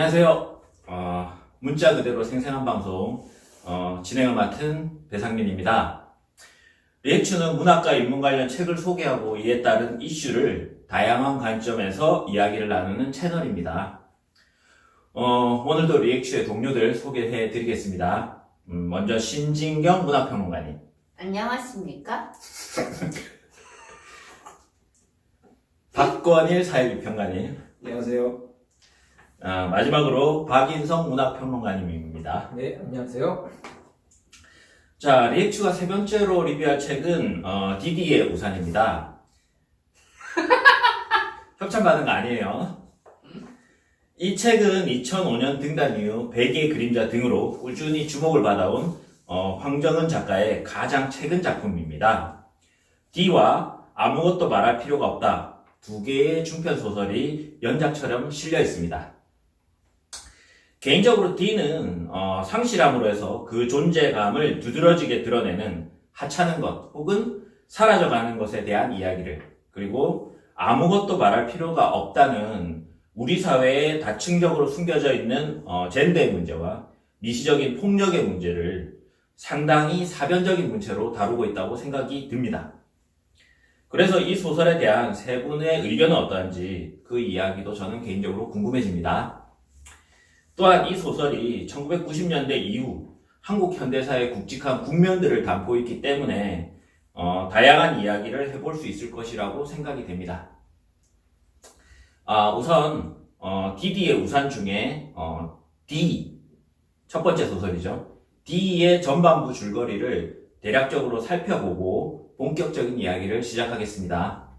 안녕하세요. 문자 그대로 생생한 방송 진행을 맡은 배상민입니다. 리액추는 문학과 인문 관련 책을 소개하고 이에 따른 이슈를 다양한 관점에서 이야기를 나누는 채널입니다. 오늘도 리액추의 동료들 소개해 드리겠습니다. 먼저 신진경 문학평론가님. 안녕하십니까? 박권일 사회비평가님. 안녕하세요. 마지막으로 박인성 문학평론가님입니다. 네, 안녕하세요. 자, 리액추가 세 번째로 리뷰할 책은 디디의 우산입니다. 협찬 받은 거 아니에요. 이 책은 2005년 등단 이후 백의 그림자 등으로 꾸준히 주목을 받아온 황정은 작가의 가장 최근 작품입니다. D와 아무것도 말할 필요가 없다. 두 개의 중편 소설이 연작처럼 실려 있습니다. 개인적으로 D는 상실함으로 해서 그 존재감을 두드러지게 드러내는 하찮은 것 혹은 사라져가는 것에 대한 이야기를, 그리고 아무것도 말할 필요가 없다는 우리 사회에 다층적으로 숨겨져 있는 젠더의 문제와 미시적인 폭력의 문제를 상당히 사변적인 문체로 다루고 있다고 생각이 듭니다. 그래서 이 소설에 대한 세 분의 의견은 어떠한지 그 이야기도 저는 개인적으로 궁금해집니다. 또한 이 소설이 1990년대 이후 한국 현대사의 굵직한 국면들을 담고 있기 때문에 다양한 이야기를 해볼 수 있을 것이라고 생각이 됩니다. 우선 디디의 우산 중에 D, 첫 번째 소설이죠. D의 전반부 줄거리를 대략적으로 살펴보고 본격적인 이야기를 시작하겠습니다.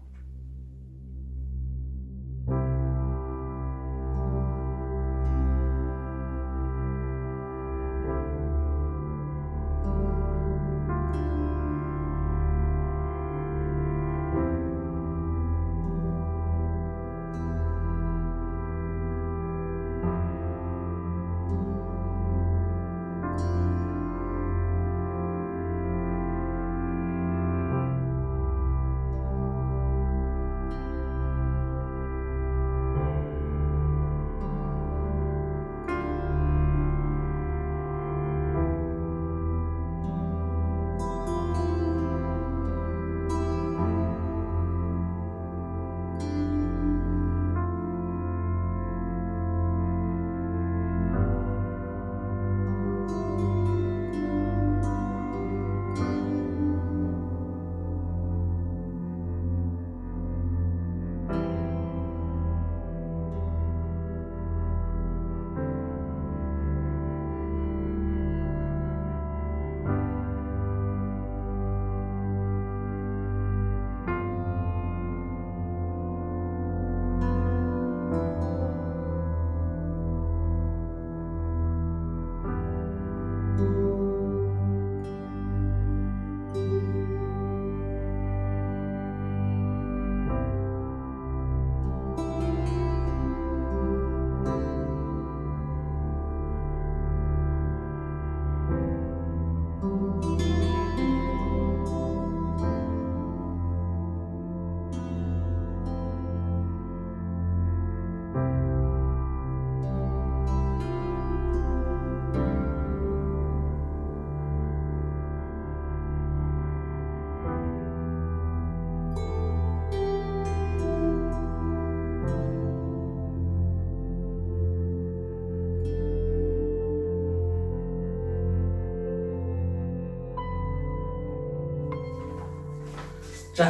자,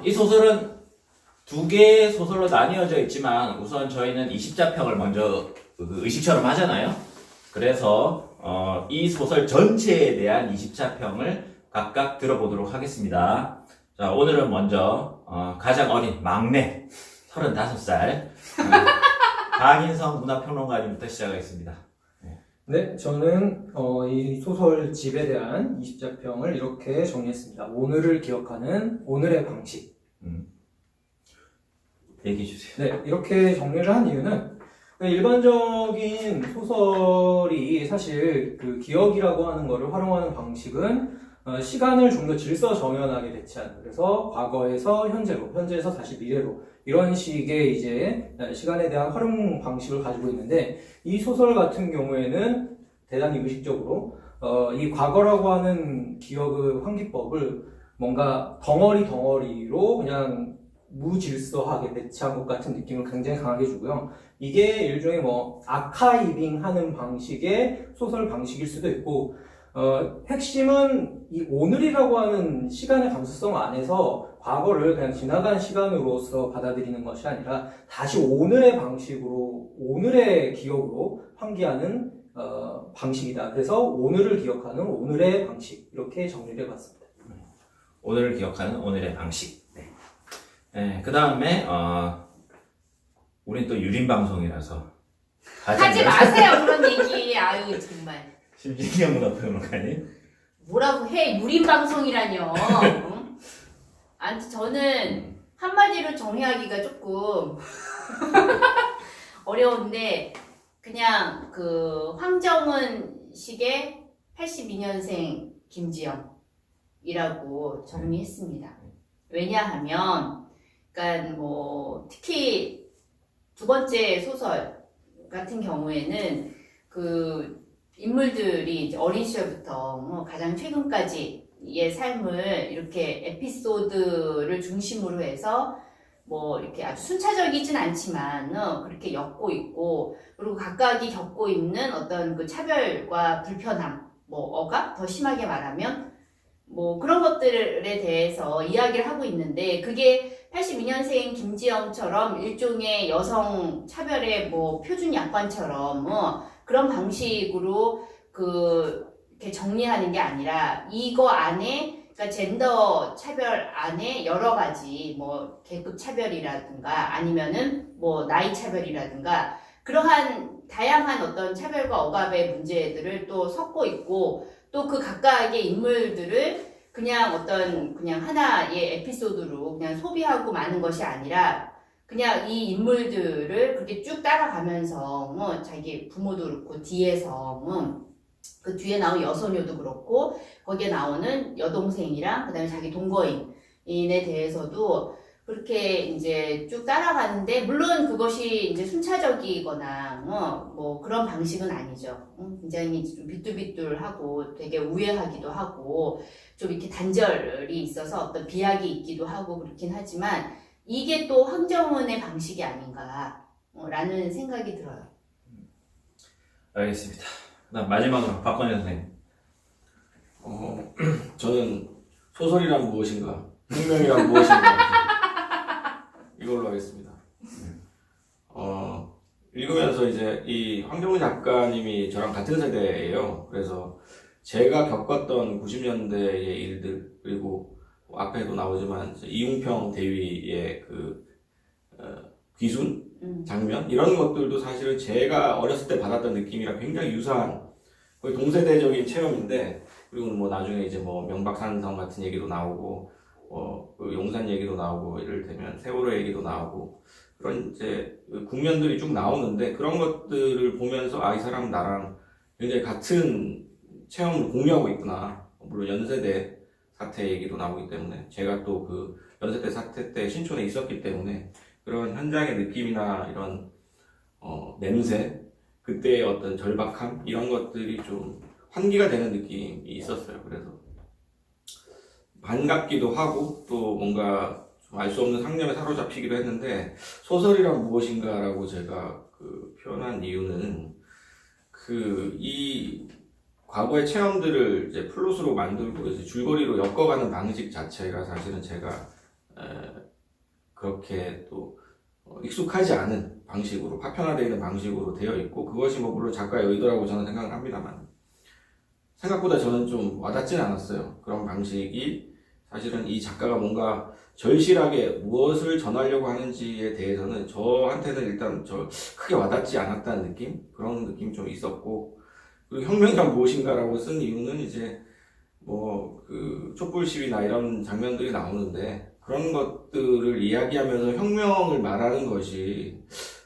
이 소설은 두 개의 소설로 나뉘어져 있지만 우선 저희는 20자평을 먼저 의식처럼 하잖아요. 그래서 이 소설 전체에 대한 20자평을 각각 들어보도록 하겠습니다. 자, 오늘은 먼저 가장 어린 막내 35살 박인성 문학평론가님부터 시작하겠습니다. 네, 저는 이 소설집에 대한 20자평을 이렇게 정리했습니다. 오늘을 기억하는 오늘의 방식. 얘기해주세요. 네, 이렇게 정리를 한 이유는 일반적인 소설이 사실 그 기억이라고 하는 거를 활용하는 방식은 시간을 좀 더 질서 정연하게 배치하는, 그래서 과거에서 현재로, 현재에서 다시 미래로, 이런 식의 이제 시간에 대한 활용 방식을 가지고 있는데, 이 소설 같은 경우에는 대단히 의식적으로 이 과거라고 하는 기억의 환기법을 뭔가 덩어리로 그냥 무질서하게 배치한 것 같은 느낌을 굉장히 강하게 주고요. 이게 일종의 뭐 아카이빙 하는 방식의 소설 방식일 수도 있고, 핵심은 이 오늘이라고 하는 시간의 감수성 안에서 과거를 그냥 지나간 시간으로서 받아들이는 것이 아니라 다시 오늘의 방식으로, 오늘의 기억으로 환기하는 방식이다. 그래서 오늘을 기억하는 오늘의 방식, 이렇게 정리를 해봤습니다. 오늘을 기억하는 오늘의 방식. 네, 그 다음에 우린 또 유림방송이라서 하지 마세요 그런 얘기. 아유 정말 심신경문 어떤 거 아니? 뭐라고 해. 유린 방송이라뇨. 응? 아무튼 저는 한마디로 정리하기가 조금 어려운데 그냥 그 황정은 식의 82년생 김지영이라고 정리했습니다. 왜냐하면 그러니까 뭐 특히 두 번째 소설 같은 경우에는 그 인물들이 이제 어린 시절부터 가장 최근까지의 삶을 이렇게 에피소드를 중심으로 해서 뭐 이렇게 아주 순차적이진 않지만 그렇게 엮고 있고, 그리고 각각이 겪고 있는 어떤 그 차별과 불편함, 뭐 억압, 더 심하게 말하면 뭐 그런 것들에 대해서 이야기를 하고 있는데, 그게 82년생 김지영처럼 일종의 여성 차별의 뭐 표준 약관처럼 그런 방식으로 이렇게 정리하는 게 아니라, 이거 안에, 그러니까 젠더 차별 안에 여러 가지 뭐 계급 차별이라든가 아니면은 뭐 나이 차별이라든가 그러한 다양한 어떤 차별과 억압의 문제들을 또 섞고 있고, 또 그 각각의 인물들을 그냥 하나의 에피소드로 그냥 소비하고 마는 것이 아니라, 그냥 이 인물들을 그렇게 쭉 따라가면서 자기 부모도 그렇고 뒤에서 그 뒤에 나온 여소녀도 그렇고 거기에 나오는 여동생이랑 그다음에 자기 동거인에 대해서도 그렇게 이제 쭉 따라가는데, 물론 그것이 이제 순차적이거나 뭐 그런 방식은 아니죠. 굉장히 좀 비뚤비뚤하고 되게 우회하기도 하고 좀 이렇게 단절이 있어서 어떤 비약이 있기도 하고 그렇긴 하지만, 이게 또 황정은의 방식이 아닌가라는 생각이 들어요. 알겠습니다. 그다음 마지막으로 박건희 선생님. 저는 소설이란 무엇인가, 혁명이란 무엇인가 이걸로 하겠습니다. 읽으면서 이제 이 황정은 작가님이 저랑 같은 세대예요. 그래서 제가 겪었던 90년대의 일들, 그리고 앞에도 나오지만 이웅평 대위의 귀순 장면, 이런 것들도 사실은 제가 어렸을 때 받았던 느낌이랑 굉장히 유사한 거의 동세대적인 체험인데, 그리고 뭐 나중에 이제 뭐 명박산성 같은 얘기도 나오고 그 용산 얘기도 나오고, 이를테면 세월호 얘기도 나오고, 그런 이제 국면들이 쭉 나오는데, 그런 것들을 보면서 이 사람은 나랑 굉장히 같은 체험을 공유하고 있구나. 물론 연세대 사태 얘기도 나오기 때문에, 제가 또 그 연세대 사태 때 신촌에 있었기 때문에 그런 현장의 느낌이나 이런 냄새, 그때의 어떤 절박함, 이런 것들이 좀 환기가 되는 느낌이 있었어요. 그래서 반갑기도 하고 또 뭔가 알 수 없는 상념에 사로잡히기도 했는데, 소설이란 무엇인가라고 제가 표현한 이유는 이 과거의 체험들을 이제 플롯으로 만들고 이제 줄거리로 엮어가는 방식 자체가 사실은 제가 그렇게 또 익숙하지 않은 방식으로, 파편화되어 있는 방식으로 되어 있고, 그것이 뭐 물론 작가의 의도라고 저는 생각을 합니다만, 생각보다 저는 좀 와닿지는 않았어요. 그런 방식이 사실은 이 작가가 뭔가 절실하게 무엇을 전하려고 하는지에 대해서는 저한테는 일단 크게 와닿지 않았다는 느낌? 그런 느낌이 좀 있었고, 그리고 혁명이란 무엇인가라고 쓴 이유는 이제 뭐 촛불 시위나 이런 장면들이 나오는데, 그런 것들을 이야기하면서 혁명을 말하는 것이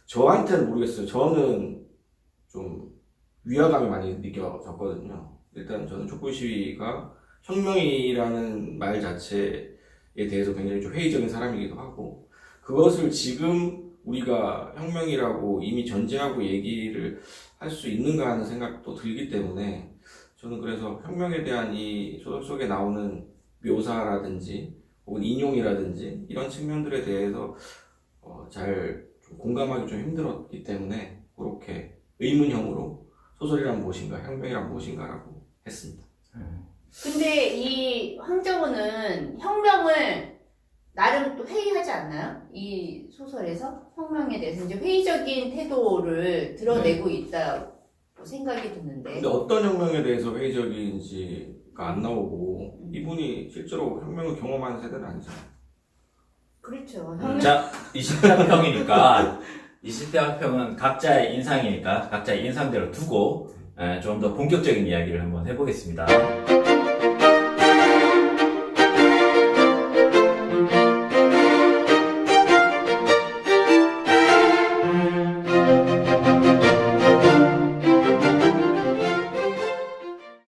저한테는 모르겠어요. 저는 좀 위화감이 많이 느껴졌거든요. 일단 저는 촛불 시위가 혁명이라는 말 자체에 대해서 굉장히 좀 회의적인 사람이기도 하고, 그것을 지금 우리가 혁명이라고 이미 전제하고 얘기를 할 수 있는가 하는 생각도 들기 때문에, 저는 그래서 혁명에 대한 이 소설 속에 나오는 묘사라든지 혹은 인용이라든지 이런 측면들에 대해서 잘 좀 공감하기 좀 힘들었기 때문에 그렇게 의문형으로 소설이란 무엇인가, 혁명이란 무엇인가라고 했습니다. 근데 이 황정우는 혁명을 나름 또 회의하지 않나요? 이 소설에서 혁명에 대해서 이제 회의적인 태도를 드러내고 있다고 생각이 드는데. 근데 어떤 혁명에 대해서 회의적인지가 안 나오고, 이분이 실제로 혁명을 경험한 세대는 아니잖아요. 그렇죠. 혁명. 자, 20대 학평이니까 20대 학평은 각자의 인상이니까 각자의 인상대로 두고 좀 더 본격적인 이야기를 한번 해보겠습니다.